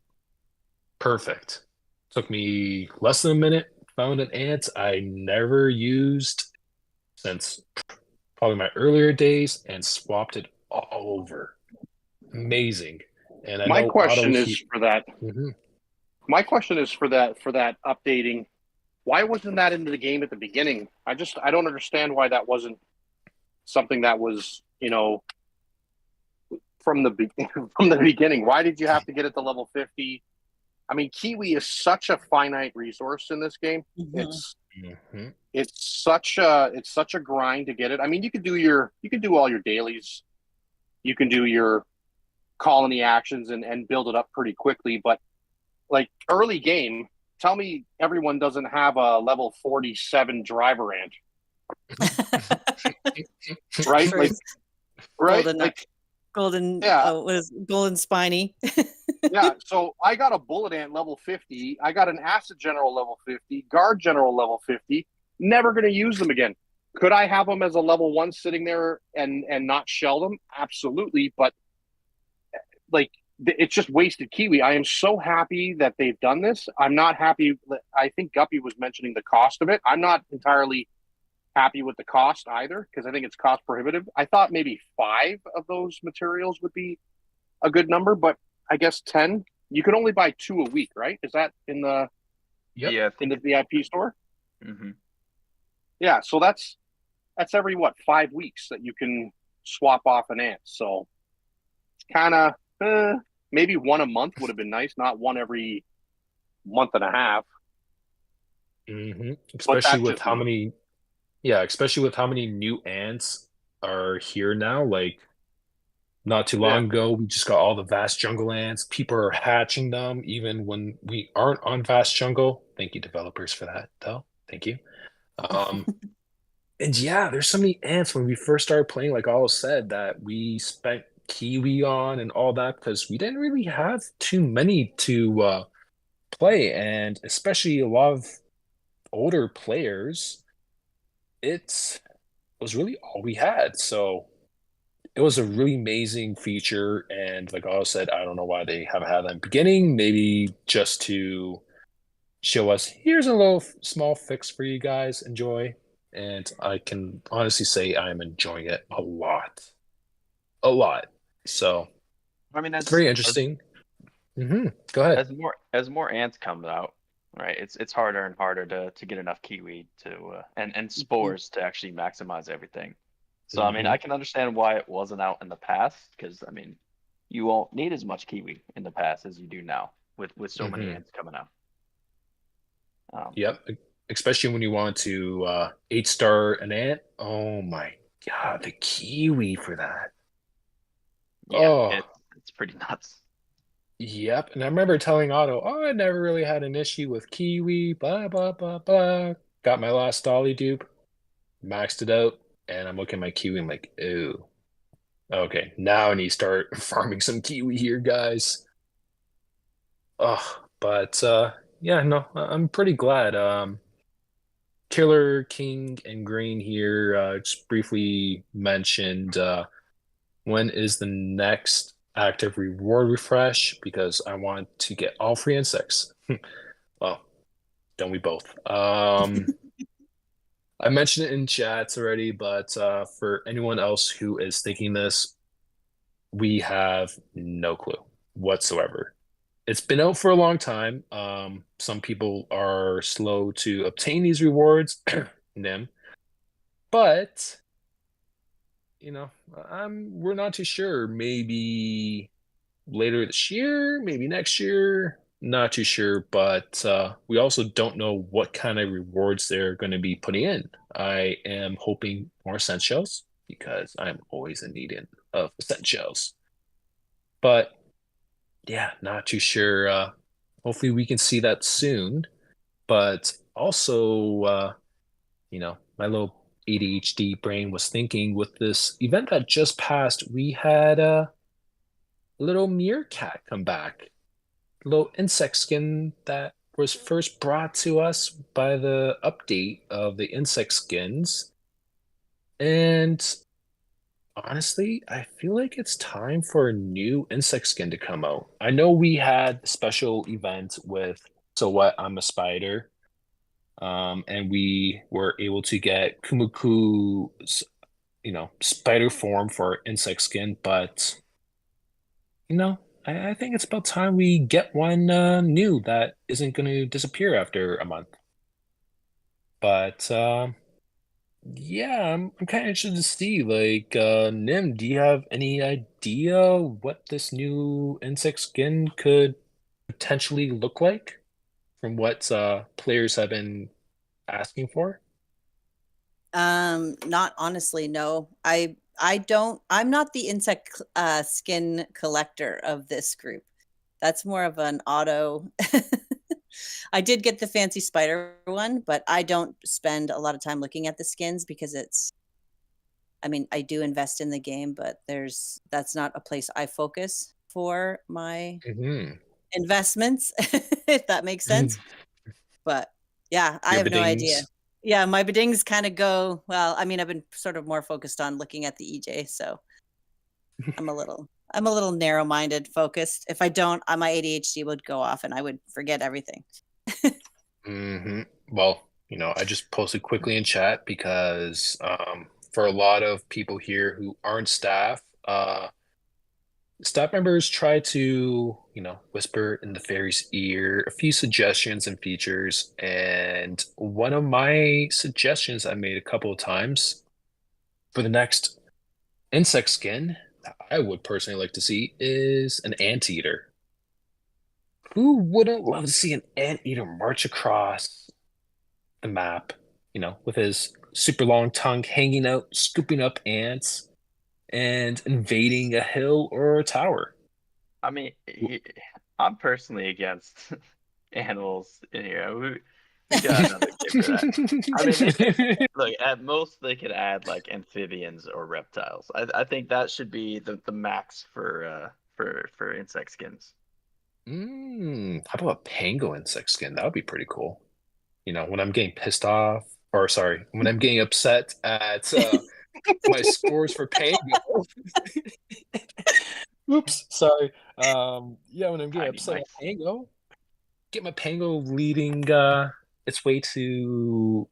perfect. Took me less than a minute. Found an ant I never used since probably my earlier days and swapped it all over. Amazing. And I my know question is for that. My question is for that updating. Why wasn't that into the game at the beginning? I don't understand why that wasn't something that was, from the beginning. Why did you have to get it to level 50? I mean, Kiwi is such a finite resource in this game. It's such a grind to get it. I mean, you can do all your dailies, you can do your colony actions and build it up pretty quickly. But like early game, tell me everyone doesn't have a level 47 driver ant, right? Like, right? Golden, like, golden, yeah. Golden spiny. Yeah, so I got a bullet ant level 50. I got an acid general level 50, guard general level 50. Never going to use them again. Could I have them as a level 1 sitting there and not shell them? Absolutely, but like it's just wasted Kiwi. I am so happy that they've done this. I'm not happy. I think Guppy was mentioning the cost of it. I'm not entirely happy with the cost either because I think it's cost prohibitive. I thought maybe 5 of those materials would be a good number, but I guess 10. You can only buy 2 a week, right? Is that in the Yeah, in the VIP store? hmm Yeah, so that's every 5 weeks that you can swap off an ant. So it's kind of maybe one a month would have been nice, not one every month and a half. Especially with just how me. many, yeah, especially with how many new ants are here now. Like not too Yeah. long ago, we just got all the vast jungle ants. People are hatching them even when we aren't on vast jungle. Thank you, developers, for that, though. Thank you. Um, and yeah, there's so many ants when we first started playing, like Olive said, that we spent Kiwi on and all that because we didn't really have too many to play, and especially a lot of older players, it was really all we had. So it was a really amazing feature. And like I said, I don't know why they haven't had that in the beginning. Maybe just to show us, here's a little small fix for you guys. Enjoy. And I can honestly say I'm enjoying it a lot. A lot. So I mean, it's very interesting. Go ahead. as more ants come out, right? It's harder and harder to get enough kiwi to and spores to actually maximize everything. So I mean, I can understand why it wasn't out in the past because I mean, you won't need as much kiwi in the past as you do now with so many ants coming out. Yep. Especially when you want to 8-star an ant. Oh my God, the kiwi for that. Yeah, Oh, it's pretty nuts. yep. And I remember telling Otto, oh, I never really had an issue with kiwi, blah, blah, blah, blah. Got my last dolly dupe, maxed it out, and I'm looking at my kiwi. I'm like, ooh, okay, now I need to start farming some kiwi here, guys. Oh, but yeah, no, I'm pretty glad. Killer King and Green here just briefly mentioned when is the next active reward refresh because I want to get all free insects. Well, don't we both? I mentioned it in chats already, but for anyone else who is thinking this, we have no clue whatsoever. It's been out for a long time. Some people are slow to obtain these rewards, Nim, but we're not too sure. Maybe later this year, maybe next year. Not too sure, but we also don't know what kind of rewards they're going to be putting in. I am hoping more scent shells because I'm always in need of scent shells. But yeah, not too sure. Hopefully we can see that soon. But also, my little ADHD brain was thinking with this event that just passed, we had a little meerkat come back, little insect skin that was first brought to us by the update of the insect skins. And honestly, I feel like it's time for a new insect skin to come out. I know we had a special event with So What, I'm a Spider. And we were able to get Kumuku's, spider form for insect skin, but I think it's about time we get one new that isn't going to disappear after a month. But yeah, I'm kind of interested to see. Like, Nim, do you have any idea what this new insect skin could potentially look like from what players have been asking for? Not honestly, no. I'm not the insect skin collector of this group. That's more of an auto. I did get the fancy spider one, but I don't spend a lot of time looking at the skins because I mean, I do invest in the game, but that's not a place I focus for my Hmm. investments, if that makes sense. But yeah, I Your have no idea. bedings. Yeah, my biddings kind of go, well, I mean, I've been sort of more focused on looking at the EJ, so I'm I'm a little narrow-minded, focused. If I don't, my ADHD would go off and I would forget everything. Well, I just posted quickly in chat because for a lot of people here who aren't staff members try to, whisper in the fairy's ear a few suggestions and features. And one of my suggestions I made a couple of times for the next insect skin that I would personally like to see is an anteater. Who wouldn't love to see an anteater march across the map, with his super long tongue hanging out, scooping up ants and invading a hill or a tower? I mean, I'm personally against animals in here. We got another game for that. I mean, look, at most they could add like amphibians or reptiles. I think that should be the max for insect skins. How about a pango insect skin? That would be pretty cool. When I'm getting pissed off, or sorry, when I'm getting upset at my scores for pango. Oops, sorry. Yeah, when I'm getting upset at pango, get my pango leading its way to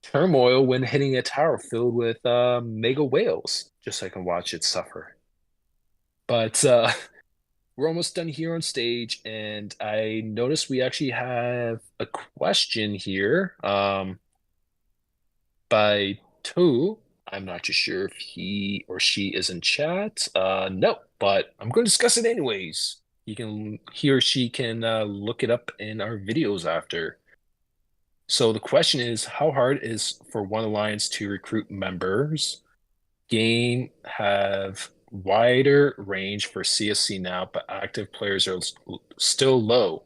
turmoil when hitting a tower filled with mega whales, just so I can watch it suffer. But we're almost done here on stage, and I noticed we actually have a question here by Tu. I'm not too sure if he or she is in chat. No, but I'm going to discuss it anyways. He or she can look it up in our videos after. So the question is, how hard is for One Alliance to recruit members? Game have wider range for CSC now, but active players are still low.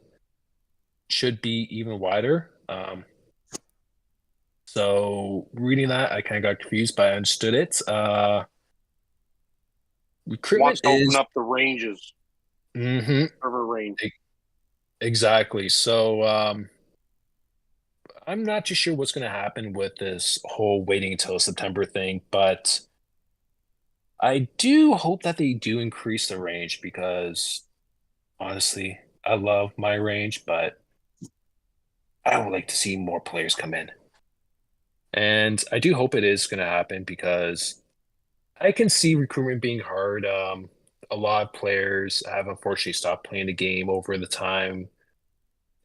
Should be even wider. So reading that, I kind of got confused, but I understood it. Recruitment wants to open up the ranges. Server range. Exactly. So I'm not too sure what's going to happen with this whole waiting until September thing, but I do hope that they do increase the range because honestly, I love my range, but I would like to see more players come in. And I do hope it is going to happen because I can see recruitment being hard. A lot of players have unfortunately stopped playing the game over the time.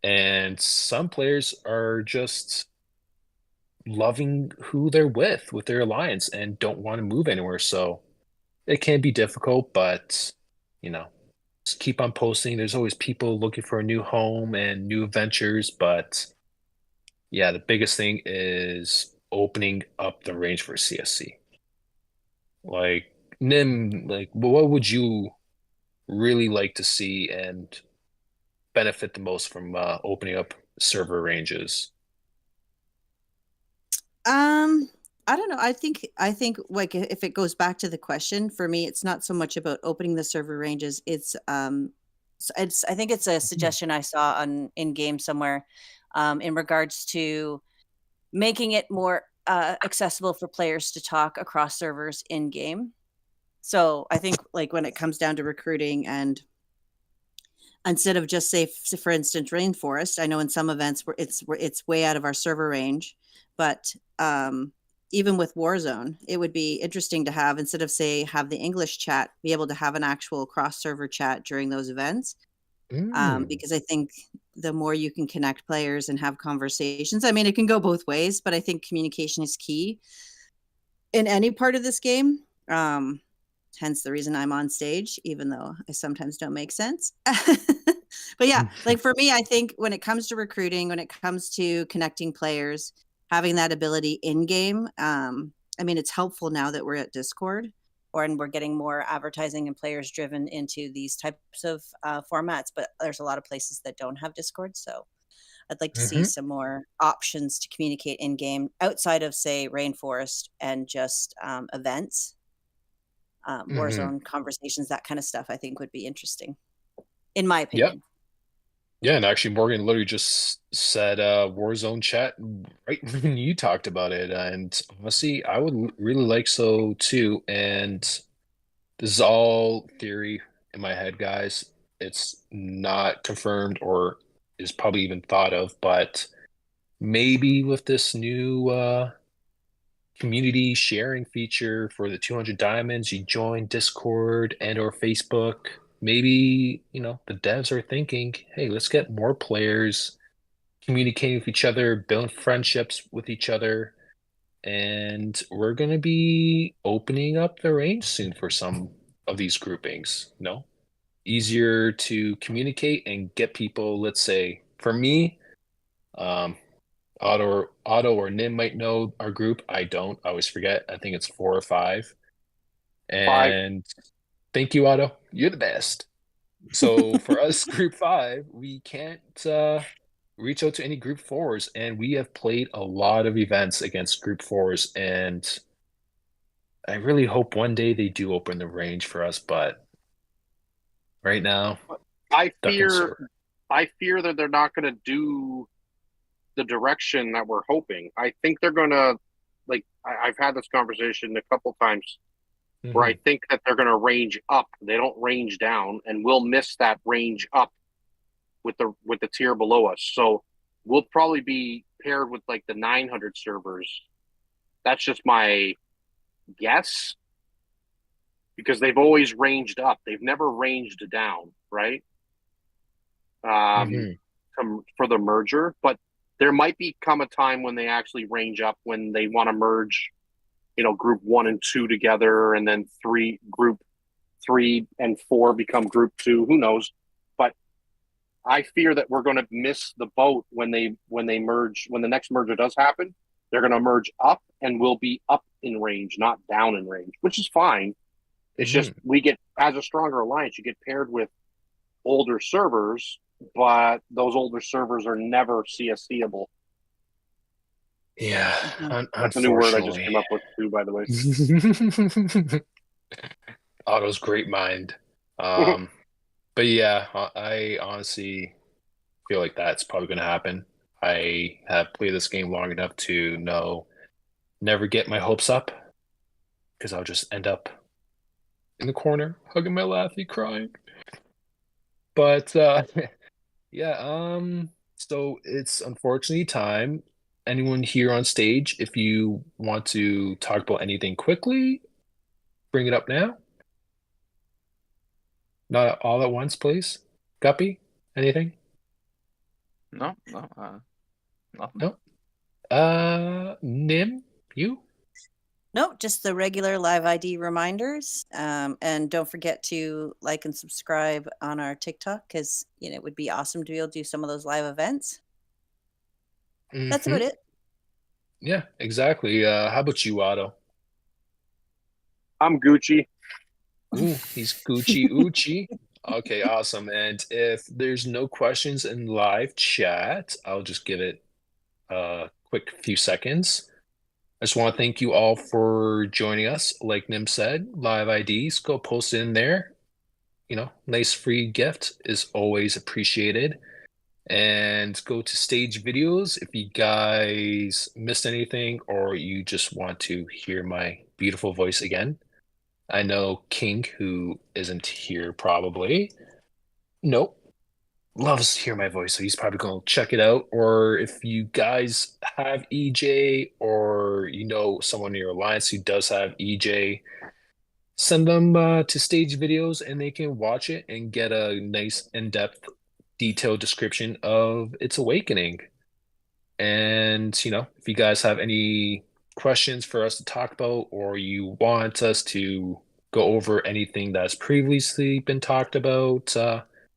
And some players are just loving who they're with their alliance and don't want to move anywhere. So it can be difficult, but just keep on posting. There's always people looking for a new home and new adventures. But yeah, the biggest thing is opening up the range for CSC. Like, Nim, what would you really like to see and benefit the most from opening up server ranges? I don't know. I think like if it goes back to the question, for me, it's not so much about opening the server ranges. I think it's a suggestion I saw in game somewhere, in regards to making it more accessible for players to talk across servers in game. So I think like when it comes down to recruiting, and instead of just say for instance rainforest, I know in some events where it's way out of our server range, but even with Warzone, it would be interesting to have, instead of say have the English chat, be able to have an actual cross server chat during those events. Because I think the more you can connect players and have conversations, I mean, it can go both ways, but I think communication is key in any part of this game. Hence the reason I'm on stage, even though I sometimes don't make sense. But yeah, like for me, I think when it comes to recruiting, when it comes to connecting players, having that ability in game, I mean, it's helpful now that we're at Discord, and we're getting more advertising and players driven into these types of formats. But there's a lot of places that don't have Discord, so I'd like to see some more options to communicate in game outside of say Rainforest and just events, Warzone conversations, that kind of stuff. I think would be interesting, in my opinion. Yeah, and actually Morgan literally just said Warzone chat right when you talked about it. And honestly, I would really like so too. And this is all theory. in my head, guys. It's not confirmed or is probably even thought of, but maybe with this new community sharing feature for the 200 diamonds, you join Discord and or Facebook. Maybe, the devs are thinking, hey, let's get more players communicating with each other, building friendships with each other. And we're going to be opening up the range soon for some of these groupings. Easier to communicate and get people, let's say, for me, um, Otto or Nim might know our group. I don't. I always forget. I think it's 4 or 5. 5. And thank you, Otto. You're the best. So for us, group 5, we can't reach out to any group 4s, and we have played a lot of events against group 4s, and I really hope one day they do open the range for us, but right now, I duck and server. fear that they're not going to do the direction that we're hoping. I think they're going to, like, I've had this conversation a couple times where I think that they're going to range up. They don't range down, and we'll miss that range up with the tier below us. So we'll probably be paired with like the 900 servers. That's just my guess, because they've always ranged up. They've never ranged down, right? For the merger, but there might come a time when they actually range up, when they want to merge, group 1 and 2 together, and then group 3 and 4 become group 2. Who knows? But I fear that we're going to miss the boat when they merge. When the next merger does happen, they're going to merge up, and we'll be up in range, not down in range, which is fine. It's just we get, as a stronger alliance, you get paired with older servers, but those older servers are never CSCable. Yeah, That's a new word I just came up with too, by the way. Otto's great mind. But yeah, I honestly feel like that's probably going to happen. I have played this game long enough to know never get my hopes up, because I'll just end up in the corner hugging my Laffy crying. But yeah, so it's unfortunately time. Anyone here on stage, if you want to talk about anything quickly, bring it up now. Not all at once, please. Guppy, anything? No, nothing. No. Nim, you? No, just the regular live ID reminders. And don't forget to like and subscribe on our TikTok, because it would be awesome to be able to do some of those live events. That's about it. Yeah, exactly. How about you, Otto? I'm Gucci. Ooh, he's Gucci Uchi. Okay, awesome. And if there's no questions in live chat, I'll just give it a quick few seconds. I just want to thank you all for joining us. Like Nim said, live IDs, go post it in there. Nice free gift is always appreciated. And go to stage videos if you guys missed anything or you just want to hear my beautiful voice again. I know King, who isn't here probably, nope, loves to hear my voice, so he's probably going to check it out. Or if you guys have EJ, or someone in your alliance who does have EJ, send them to stage videos and they can watch it and get a nice in-depth detailed description of its awakening. And if you guys have any questions for us to talk about, or you want us to go over anything that's previously been talked about,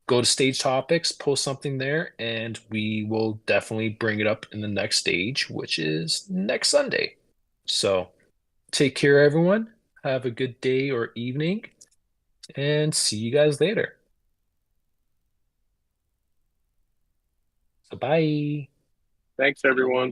go to stage topics, post something there, and we will definitely bring it up in the next stage, which is next Sunday. So take care, everyone. Have a good day or evening, and see you guys later. So bye. Thanks, everyone.